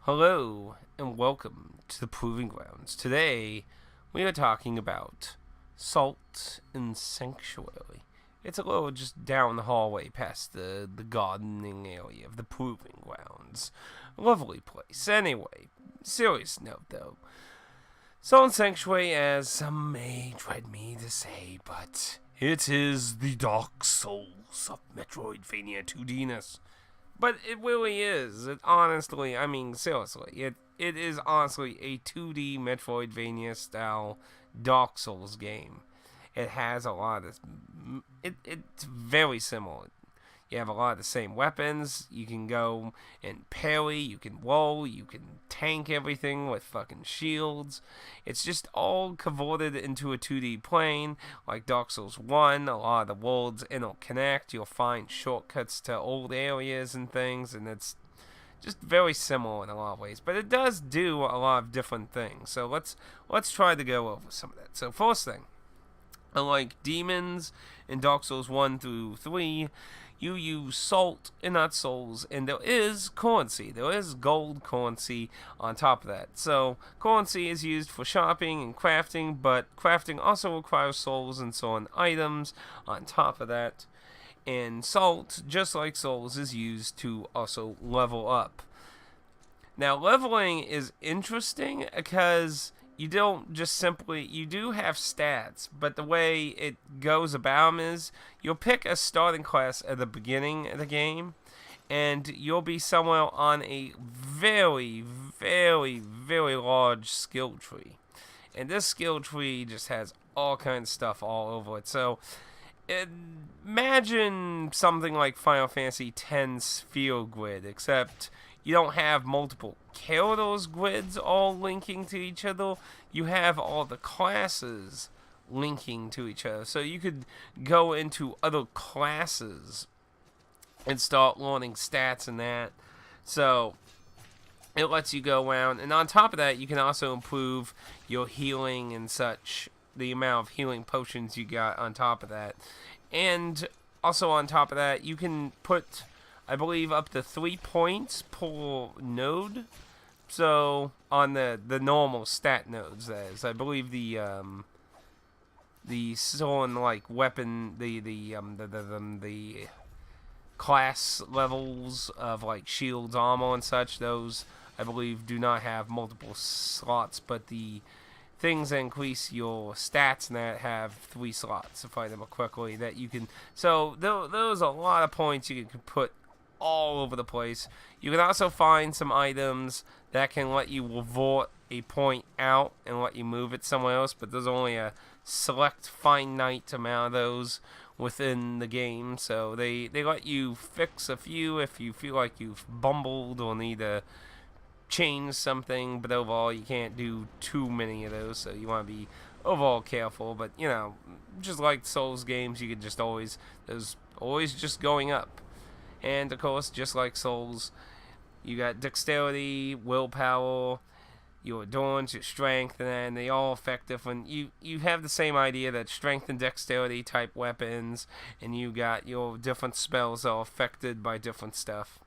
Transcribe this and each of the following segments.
Hello and welcome to the Proving Grounds. Today we are talking about Salt and Sanctuary. It's a little just down the hallway past the gardening area of the Proving Grounds. Lovely place. Anyway, serious note though. Salt and Sanctuary, as some may dread me to say, but it is the Dark Souls of Metroidvania 2Dness. But it really is. Seriously. It is honestly a 2D Metroidvania style Dark Souls game. It has a lot of. It's very similar. You have a lot of the same weapons. You can go and parry, you can roll, you can tank everything with fucking shields. It's just all cavorted into a 2D plane, like Dark Souls 1. A lot of the worlds interconnect. You'll find shortcuts to old areas and things, and it's just very similar in a lot of ways. But it does do a lot of different things. So let's try to go over some of that. So first thing, unlike demons in Dark Souls 1 through 3, you use salt and not souls, and there is currency. There is gold currency on top of that. So currency is used for shopping and crafting, but crafting also requires souls and so on items on top of that. And salt, just like souls, is used to also level up. Now, leveling is interesting because you don't just simply, you do have stats, but the way it goes about them is you'll pick a starting class at the beginning of the game, and you'll be somewhere on a very, very, very large skill tree. And this skill tree just has all kinds of stuff all over it. So imagine something like Final Fantasy X's Sphere Grid, except you don't have multiple characters grids all linking to each other. You have all the classes linking to each other. So you could go into other classes and start learning stats and that. So it lets you go around. And on top of that, you can also improve your healing and such. The amount of healing potions you got on top of that. And also on top of that, you can put, I believe, up to 3 points per node. So on the normal stat nodes, that is, I believe the sword like weapon, the class levels of like shields, armor, and such, those I believe do not have multiple slots, but the things that increase your stats and that have 3 slots, if I remember correctly, that you can. So those are a lot of points you can put all over the place. You can also find some items that can let you revert a point out and let you move it somewhere else, but there's only a select finite amount of those within the game, so they let you fix a few if you feel like you've bumbled or need to change something, but overall you can't do too many of those, so you want to be overall careful. But just like Souls games, you could just there's always just going up. And of course, just like Souls, you got dexterity, willpower, your endurance, your strength, and they all affect different. You have the same idea that strength and dexterity type weapons, and you got your different spells are affected by different stuff.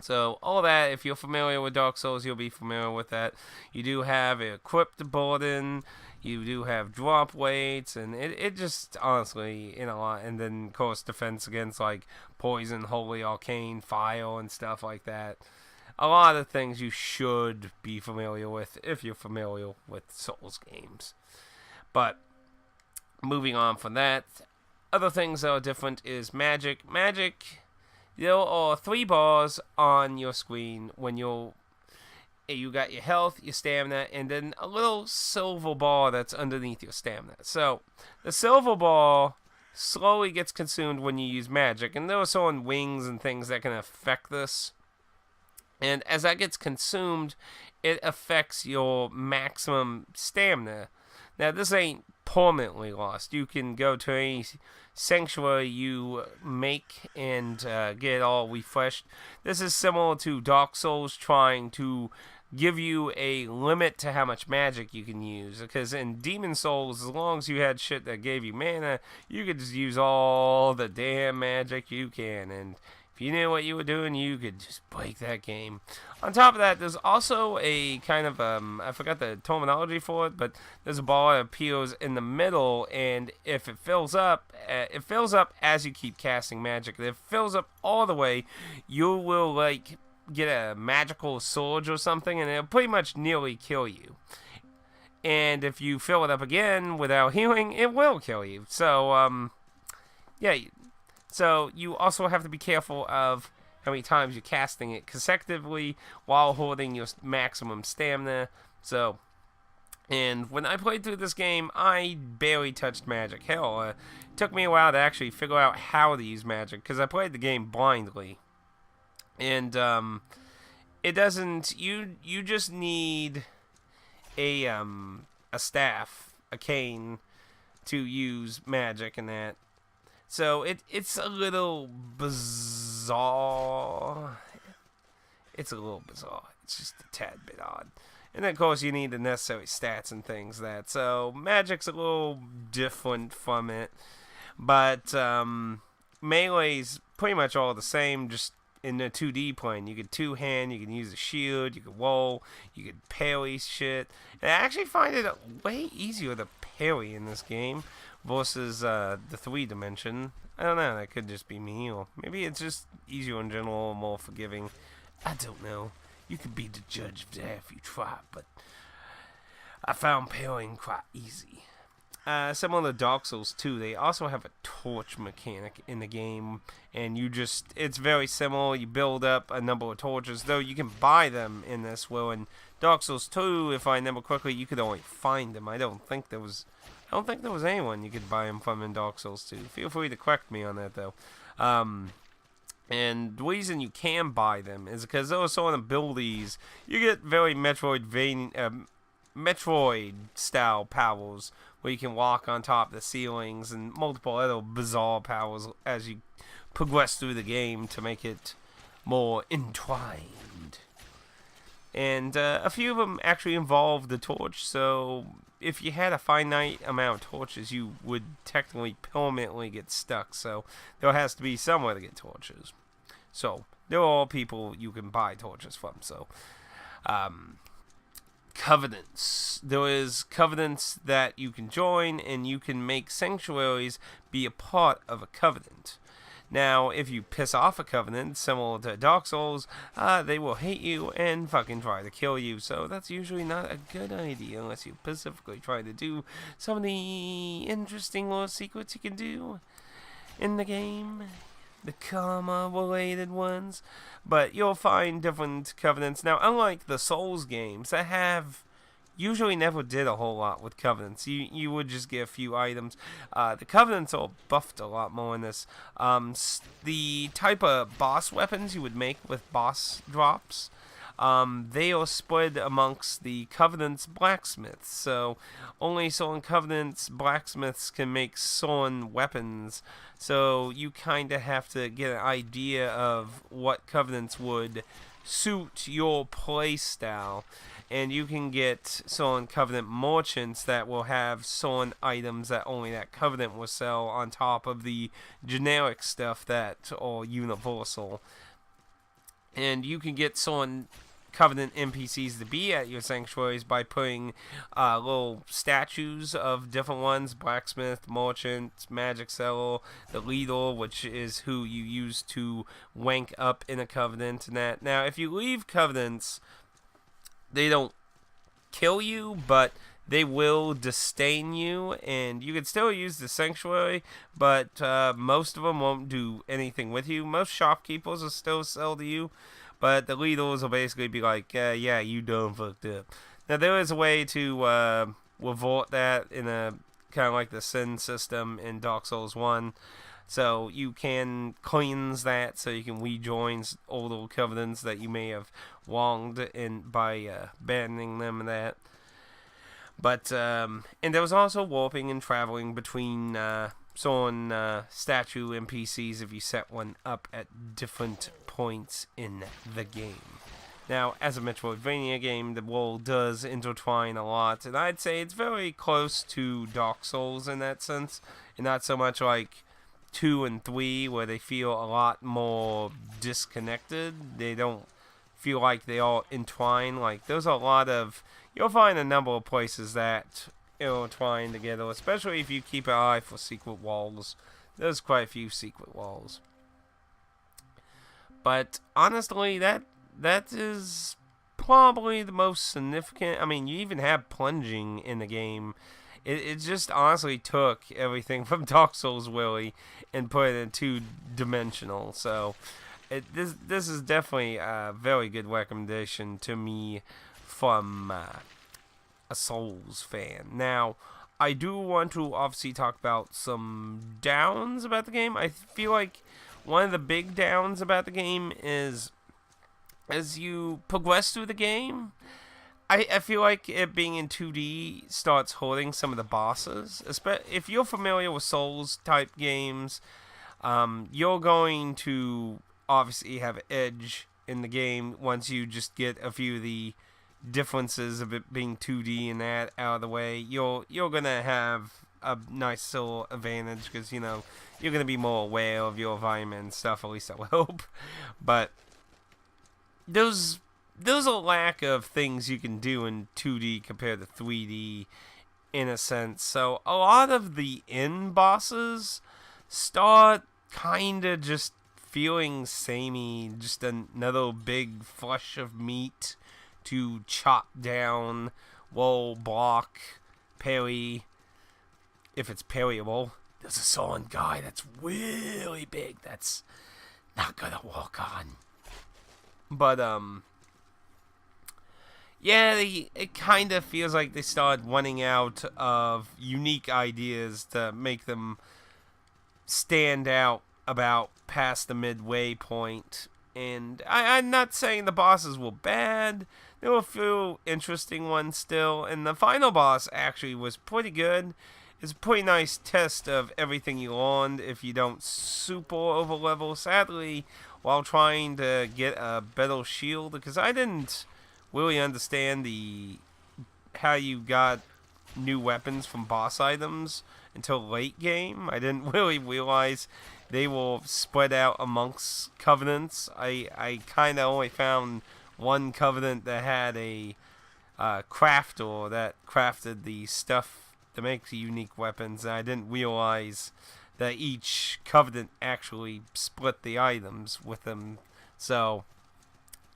So all that, if you're familiar with Dark Souls, you'll be familiar with that. You do have equipped burden, you do have drop weights, and it just honestly, a lot. And then of course defense against like poison, holy, arcane, fire, and stuff like that. A lot of things you should be familiar with if you're familiar with Souls games. But moving on from that, other things that are different is magic. There are 3 bars on your screen when you got your health, your stamina, and then a little silver bar that's underneath your stamina. So the silver bar slowly gets consumed when you use magic, and there are so on wings and things that can affect this. And as that gets consumed, it affects your maximum stamina. Now this ain't permanently lost. You can go to any sanctuary you make and get it all refreshed. This is similar to Dark Souls trying to give you a limit to how much magic you can use, because in Demon Souls, as long as you had shit that gave you mana, you could just use all the damn magic you can, and If you knew what you were doing, you could just break that game. On top of that, there's also a kind of, I forgot the terminology for it, but there's a ball that appears in the middle, and if it fills up as you keep casting magic. If it fills up all the way, you will, like, get a magical surge or something, and it'll pretty much nearly kill you. And if you fill it up again without healing, it will kill you. So, yeah. So you also have to be careful of how many times you're casting it consecutively while holding your maximum stamina. So, and when I played through this game, I barely touched magic. Hell, it took me a while to actually figure out how to use magic, because I played the game blindly. And, it doesn't, you just need a staff, a cane, to use magic and that. So it's a little bizarre. It's a little bizarre. It's just a tad bit odd. And then, of course, you need the necessary stats and things that. So magic's a little different from it. But melee's pretty much all the same, just in the 2D plane. You could two-hand, you can use a shield, you could roll, you could parry shit. And I actually find it way easier to parry in this game versus the 3-dimension. I don't know, that could just be me, or maybe it's just easier in general, more forgiving. I don't know. You could be the judge of that if you try, but I found parrying quite easy. Similar to Dark Souls 2, they also have a torch mechanic in the game, and it's very similar. You build up a number of torches, though you can buy them in this, where in Dark Souls 2, if I remember correctly, you could only find them. I don't think there was anyone you could buy them from in Dark Souls 2. Feel free to correct me on that, though. And the reason you can buy them is because those sort of abilities, you get very Metroid-style powers, where you can walk on top of the ceilings, and multiple other bizarre powers as you progress through the game to make it more entwined. And a few of them actually involve the torch, so if you had a finite amount of torches, you would technically permanently get stuck, so there has to be somewhere to get torches. So, they're all people you can buy torches from, so... Covenants. There is covenants that you can join, and you can make sanctuaries be a part of a covenant. Now, if you piss off a covenant, similar to Dark Souls, they will hate you and fucking try to kill you. So that's usually not a good idea unless you specifically try to do some of the interesting little secrets you can do in the game. The karma-related ones. But you'll find different covenants. Now, unlike the Souls games that usually never did a whole lot with covenants. You would just get a few items. The covenants are buffed a lot more in this. The type of boss weapons you would make with boss drops, they are spread amongst the Covenant's blacksmiths. So only certain Covenant's blacksmiths can make certain weapons. So you kind of have to get an idea of what Covenants would suit your play style. And you can get certain Covenant merchants that will have certain items that only that Covenant will sell on top of the generic stuff that are universal. And you can get certain Covenant NPCs to be at your sanctuaries by putting little statues of different ones: blacksmith, merchant, magic seller, the leader, which is who you use to rank up in a Covenant. And that. Now, if you leave Covenants, they don't kill you, but they will disdain you, and you can still use the sanctuary, but most of them won't do anything with you. Most shopkeepers will still sell to you, but the leaders will basically be like, yeah, you done fucked up. Now, there is a way to revert that in a kind of like the sin system in Dark Souls 1. So you can cleanse that so you can rejoin older covenants that you may have wronged by abandoning them and that. But, and there was also warping and traveling between certain statue NPCs if you set one up at different points in the game. Now, as a Metroidvania game, the world does intertwine a lot, and I'd say it's very close to Dark Souls in that sense, and not so much like 2 and 3, where they feel a lot more disconnected. They don't feel like they all entwine. Like, there's a lot of... You'll find a number of places that intertwine together, especially if you keep an eye for secret walls. There's quite a few secret walls. But honestly, that is probably the most significant. I mean, you even have plunging in the game. It just honestly took everything from Dark Souls Willy and put it in 2-dimensional. So this is definitely a very good recommendation to me from a Souls fan. Now, I do want to obviously talk about some downs about the game. I feel like one of the big downs about the game is as you progress through the game, I feel like it being in 2D starts hurting some of the bosses. If you're familiar with Souls-type games, you're going to obviously have an edge in the game once you just get a few of the differences of it being 2D and that out of the way. You're gonna have a nice little advantage because, you know, you're gonna be more aware of your environment and stuff, at least I would hope. But there's a lack of things you can do in 2D compared to 3D in a sense. So a lot of the end bosses start kind of just feeling samey, just another big flush of meat to chop down, roll, block, parry, if it's parryable. There's a silent guy that's really big that's not gonna work on. But, yeah, it kind of feels like they started running out of unique ideas to make them stand out about past the midway point. And I'm not saying the bosses were bad. There were a few interesting ones still. And the final boss actually was pretty good. It's a pretty nice test of everything you learned if you don't super overlevel. Sadly, while trying to get a better shield, because I didn't really understand how you got new weapons from boss items until late game. I didn't really realize they were spread out amongst covenants. I kind of only found one covenant that had a crafter that crafted the stuff to make the unique weapons, and I didn't realize that each covenant actually split the items with them. So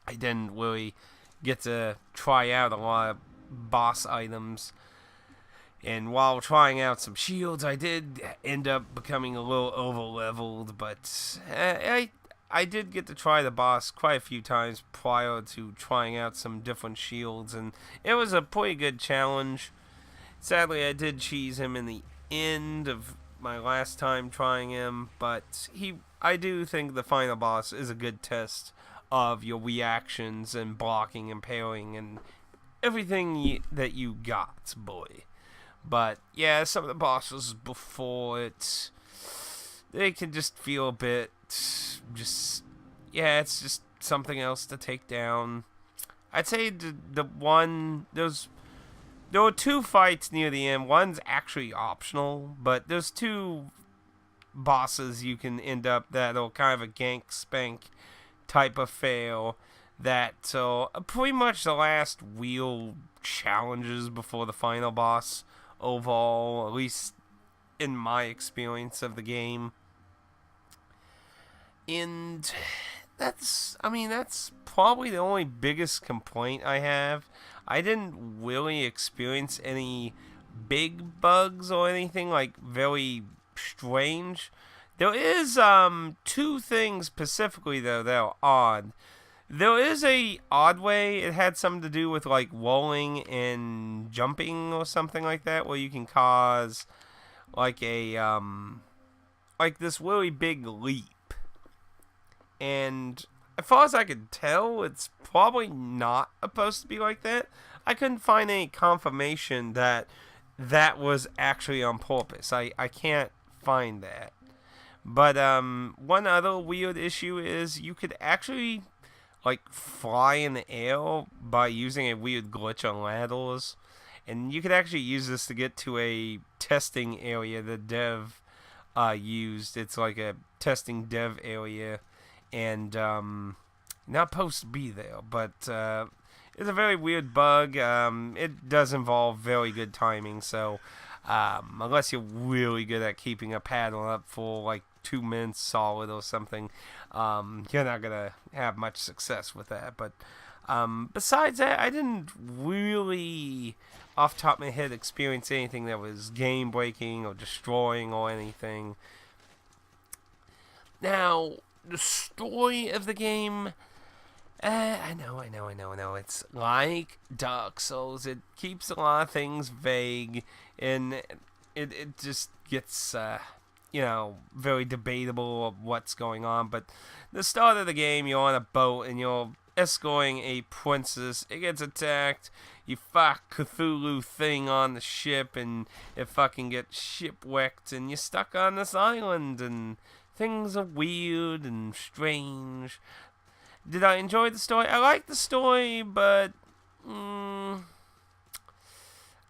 I didn't really get to try out a lot of boss items. And while trying out some shields, I did end up becoming a little over-leveled, but I did get to try the boss quite a few times prior to trying out some different shields, and it was a pretty good challenge. Sadly, I did cheese him in the end of my last time trying him, but I do think the final boss is a good test of your reactions and blocking and parrying and everything that you got, boy. But yeah, some of the bosses before it, they can just feel a bit it's just something else to take down. I'd say there were 2 fights near the end. One's actually optional, but there's 2 bosses you can end up that are kind of a gank spank type of fail that pretty much the last real challenges before the final boss overall, at least in my experience of the game. And that's probably the only biggest complaint I have. I didn't really experience any big bugs or anything like very strange. There is 2 things specifically though that are odd. There is a odd way. It had something to do with like rolling and jumping or something like that, where you can cause like a like this really big leap. And as far as I could tell, it's probably not supposed to be like that. I couldn't find any confirmation that that was actually on purpose. I can't find that. But one other weird issue is you could actually like fly in the air by using a weird glitch on ladders. And you could actually use this to get to a testing area the dev used. It's like a testing dev area, and not supposed to be there, but it's a very weird bug. It does involve very good timing, so unless you're really good at keeping a paddle up for like 2 minutes solid or something, you're not gonna have much success with that. But besides that, I didn't really, off the top of my head, experience anything that was game breaking or destroying or anything. Now, the story of the game, I know. It's like Dark Souls. It keeps a lot of things vague, and it just gets, very debatable of what's going on. But the start of the game, you're on a boat, and you're escorting a princess. It gets attacked. You fuck Cthulhu thing on the ship, and it fucking gets shipwrecked, and you're stuck on this island, and things are weird and strange. Did I enjoy the story? I like the story, but I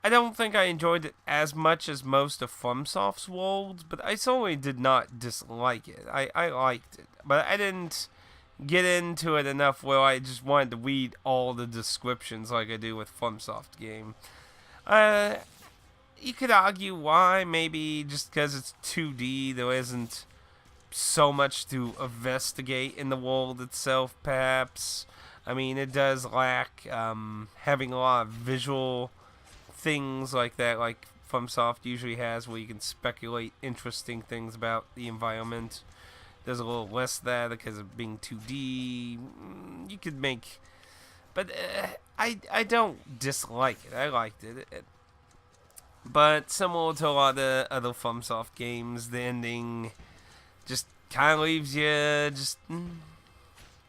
don't think I enjoyed it as much as most of FromSoft's worlds, but I certainly did not dislike it. I liked it, but I didn't get into it enough where I just wanted to read all the descriptions like I do with FromSoft game. You could argue why. Maybe just because it's 2D, there isn't so much to investigate in the world itself, perhaps. I mean, it does lack having a lot of visual things like that, like FromSoft usually has, where you can speculate interesting things about the environment. There's a little less of that because of being 2D. You could make... But I don't dislike it. I liked it. But similar to a lot of other FromSoft games, the ending just kind of leaves you just...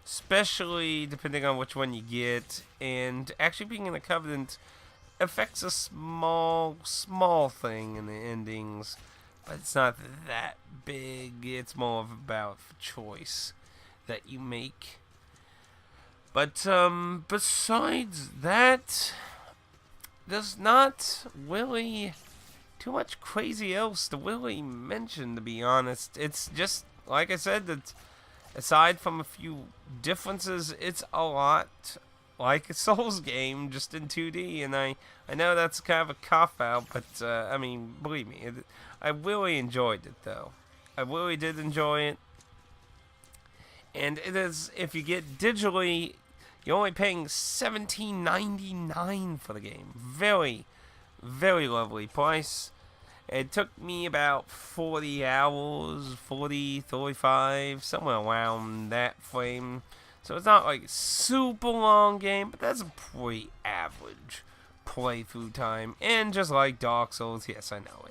especially depending on which one you get. And actually being in the Covenant affects a small thing in the endings. But it's not that big. It's more of about choice that you make. But besides that, there's not really too much crazy else to really mention, to be honest. It's just, like I said, that aside from a few differences, it's a lot like a Souls game, just in 2D. And I know that's kind of a cop-out, but, I mean, believe me, I really enjoyed it, though. I really did enjoy it. And it is, if you get digitally, you're only paying $17.99 for the game. Very, very lovely price. It took me about 40 hours, 40, 35, somewhere around that frame. So it's not like a super long game, but that's a pretty average playthrough time. And just like Dark Souls, yes, I know.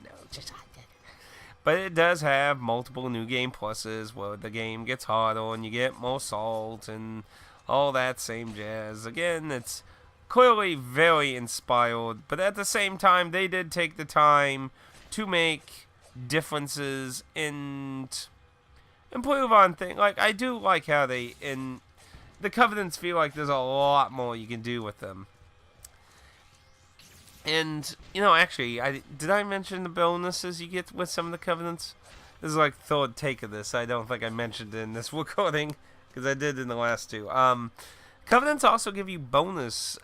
But it does have multiple new game pluses where the game gets harder and you get more salt and all that same jazz. Again, it's clearly very inspired, but at the same time, they did take the time to make differences and improve on things. Like, I do like how they, in the Covenants, feel like there's a lot more you can do with them. And, actually, did I mention the bonuses you get with some of the Covenants? This is like the third take of this. I don't think I mentioned it in this recording, because I did in the last two. Covenants also give you bonus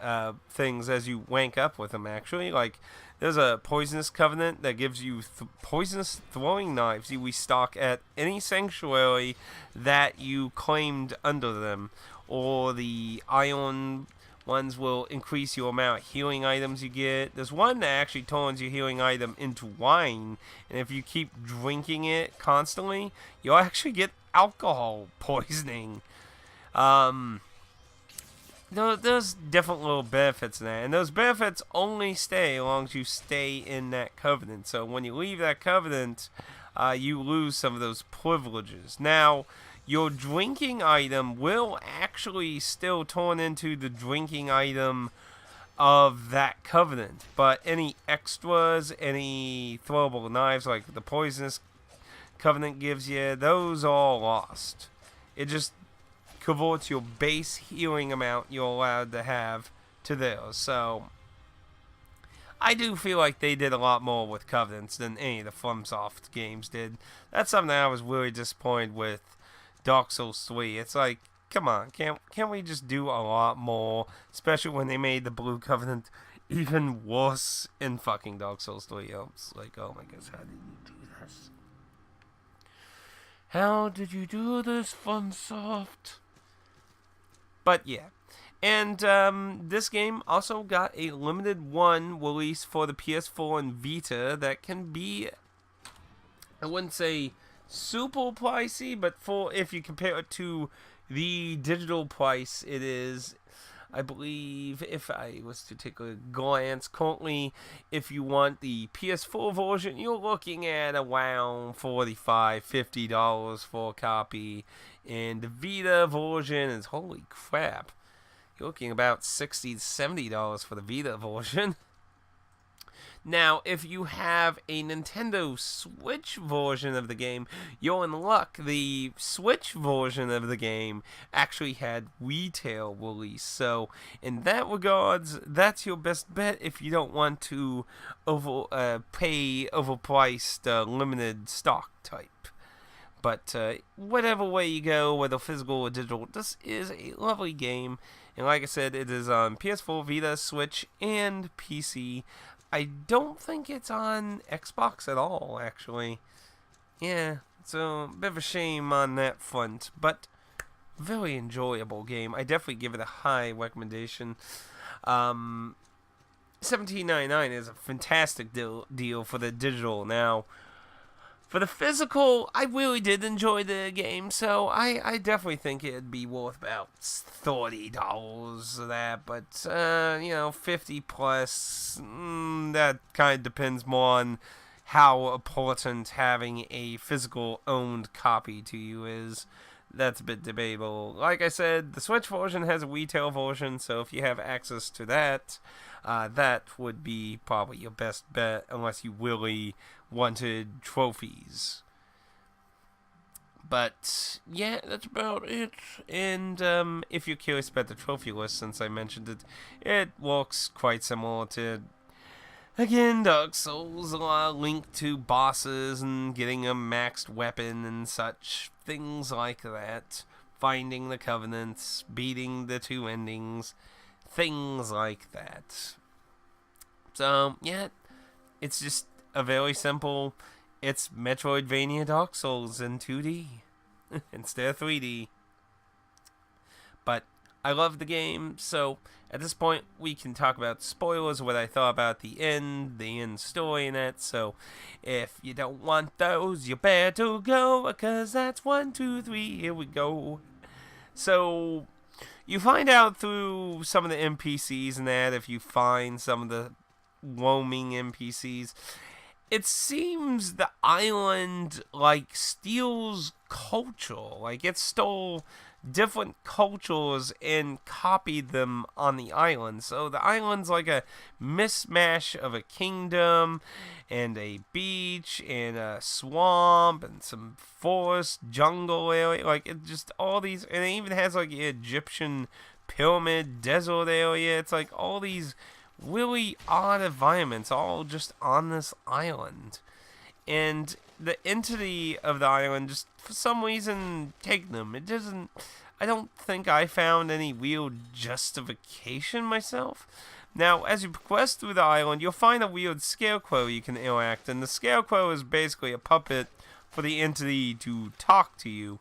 things as you rank up with them, actually. Like, there's a Poisonous Covenant that gives you poisonous throwing knives you restock at any sanctuary that you claimed under them. Or the Iron ones will increase your amount of healing items you get. There's one that actually turns your healing item into wine, and if you keep drinking it constantly, you'll actually get alcohol poisoning. There's different little benefits in that, and those benefits only stay as long as you stay in that Covenant. So when you leave that Covenant, you lose some of those privileges. Now, your drinking item will actually still turn into the drinking item of that Covenant, but any extras, any throwable knives like the Poisonous Covenant gives you, those are lost. It just converts your base healing amount you're allowed to have to theirs. So I do feel like they did a lot more with Covenants than any of the FromSoft games did. That's something I was really disappointed with Dark Souls 3. It's like, come on, can't we just do a lot more? Especially when they made the Blue Covenant even worse in fucking Dark Souls 3. I was like, oh my gosh, how did you do this? How did you do this, FromSoft? But yeah. And this game also got a limited one release for the PS4 and Vita that can be, I wouldn't say super pricey, but for if you compare it to the digital price, it is, I believe, if I was to take a glance, currently, if you want the PS4 version, you're looking at around $45, $50 for a copy, and the Vita version is, holy crap, you're looking about $60 to $70 for the Vita version. Now, if you have a Nintendo Switch version of the game, you're in luck. The Switch version of the game actually had retail release. So, in that regards, that's your best bet if you don't want to pay overpriced limited stock type. But whatever way you go, whether physical or digital, this is a lovely game. And like I said, it is on PS4, Vita, Switch, and PC. I don't think it's on Xbox at all, actually. Yeah, it's a bit of a shame on that front, but very enjoyable game. I definitely give it a high recommendation. $17.99 is a fantastic deal for the digital. Now, for the physical, I really did enjoy the game, so I definitely think it'd be worth about $30 of that, but, 50 plus, that kind of depends more on how important having a physical owned copy to you is. That's a bit debatable. Like I said, the Switch version has a retail version, so if you have access to that, that would be probably your best bet, unless you really wanted trophies. But yeah, that's about it. And if you're curious about the trophy list, since I mentioned it, it works quite similar to, again, Dark Souls. A lot linked to bosses and getting a maxed weapon and such things like that. Finding the covenants, beating the two endings, things like that. So yeah, it's just a very simple, it's Metroidvania Dark Souls in 2D instead of 3D. But I love the game, so at this point we can talk about spoilers, what I thought about the end story in it. So if you don't want those, you better go, because that's 1, 2, 3, here we go. So you find out through some of the NPCs and that, if you find some of the roaming NPCs, it seems the island steals culture. It stole different cultures and copied them on the island. So the island's like a mismatch of a kingdom and a beach and a swamp and some forest jungle area. It just all these, and it even has an Egyptian pyramid desert area. It's all these really odd environments all just on this island, and the entity of the island just for some reason take them. I don't think I found any real justification myself. Now, as you progress through the island, you'll find a weird scarecrow you can interact, and the scarecrow is basically a puppet for the entity to talk to you.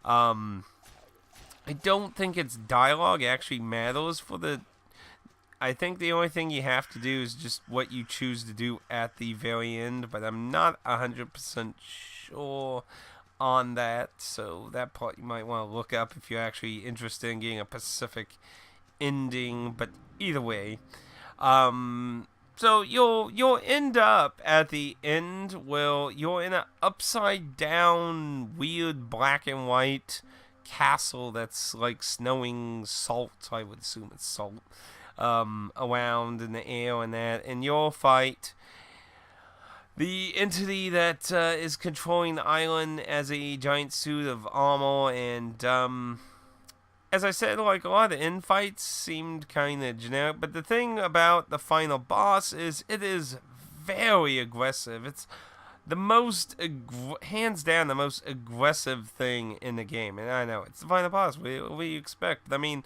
I don't think its dialogue actually matters for the, I think the only thing you have to do is just what you choose to do at the very end, but I'm not 100% sure on that, so that part you might want to look up if you're actually interested in getting a specific ending. But either way, so you'll end up at the end where you're in an upside down, weird black and white castle that's snowing salt. I would assume it's salt. Around in the air and that, and you'll fight the entity that is controlling the island as a giant suit of armor, and as I said, like, a lot of the infights seemed kind of generic, but the thing about the final boss is it is very aggressive. It's the most, hands down, the most aggressive thing in the game. And I know, it's the final boss. What do you expect? I mean,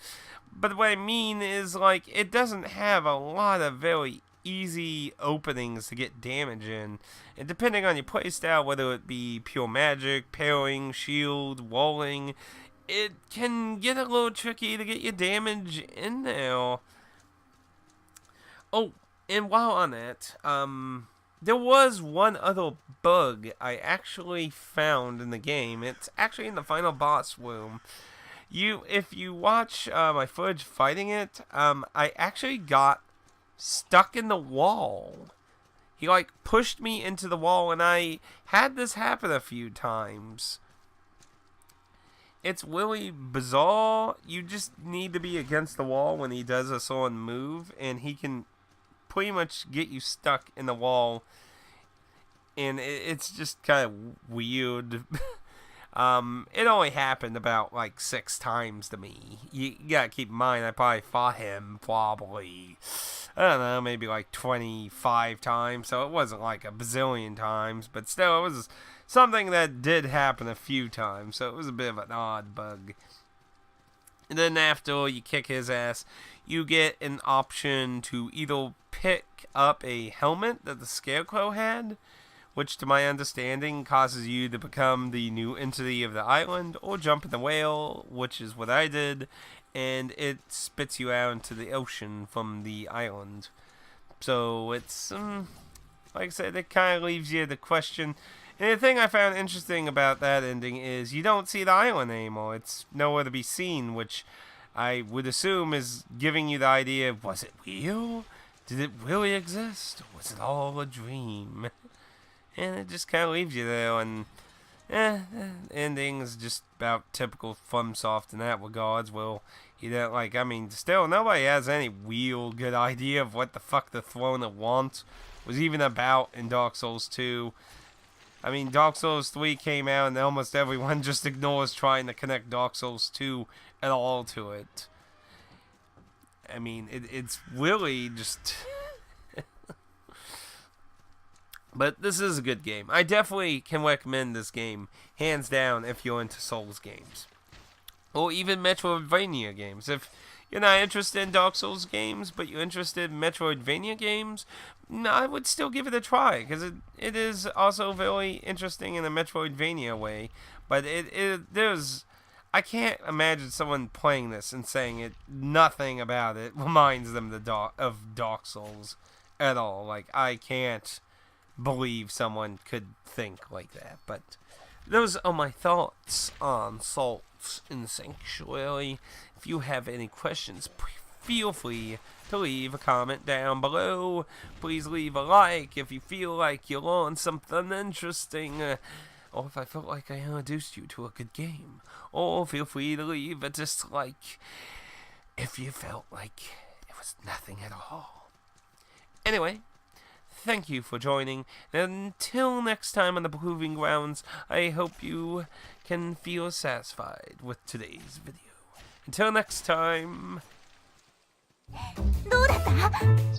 but what I mean is, like, it doesn't have a lot of very easy openings to get damage in. And depending on your playstyle, whether it be pure magic, parrying, shield, walling, it can get a little tricky to get your damage in there. Oh, and while on that, there was one other bug I actually found in the game. It's actually in the final boss room. If you watch my footage fighting it, I actually got stuck in the wall. He, like, pushed me into the wall, and I had this happen a few times. It's really bizarre. You just need to be against the wall when he does a certain move, and he can pretty much get you stuck in the wall. And it's just kind of weird. It only happened about, like, 6 times to me. You gotta keep in mind, I probably fought him probably, I don't know, maybe like 25 times. So it wasn't like a bazillion times, but still, it was something that did happen a few times. So it was a bit of an odd bug. And then after you kick his ass, you get an option to either pick up a helmet that the Scarecrow had, which to my understanding causes you to become the new entity of the island, or jump in the whale, which is what I did, and it spits you out into the ocean from the island. So it's, like I said, it kind of leaves you the question. And the thing I found interesting about that ending is you don't see the island anymore. It's nowhere to be seen, which I would assume is giving you the idea of, was it real? Did it really exist? Or was it all a dream? And it just kind of leaves you there, and ending is just about typical FromSoft in that regards. Well, you don't, like, I mean, still, nobody has any real good idea of what the fuck the Throne of Want was even about in Dark Souls 2. I mean, Dark Souls 3 came out, and almost everyone just ignores trying to connect Dark Souls 2 at all to it. I mean, it's really just... But this is a good game. I definitely can recommend this game, hands down, if you're into Souls games. Or even Metroidvania games. If you're not interested in Dark Souls games, but you're interested in Metroidvania games, I would still give it a try, because it is also very interesting in a Metroidvania way. But there's... I can't imagine someone playing this and saying nothing about it reminds them of Dark Souls at all. Like, I can't believe someone could think like that. But those are my thoughts on Salt in Sanctuary. If you have any questions, feel free to leave a comment down below. Please leave a like if you feel like you learned something interesting, or if I felt like I introduced you to a good game. Or feel free to leave a dislike if you felt like it was nothing at all. Anyway, thank you for joining, and until next time on the Proving Grounds, I hope you can feel satisfied with today's video. Until next time. どうだった？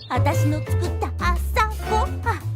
私の作った朝ごはん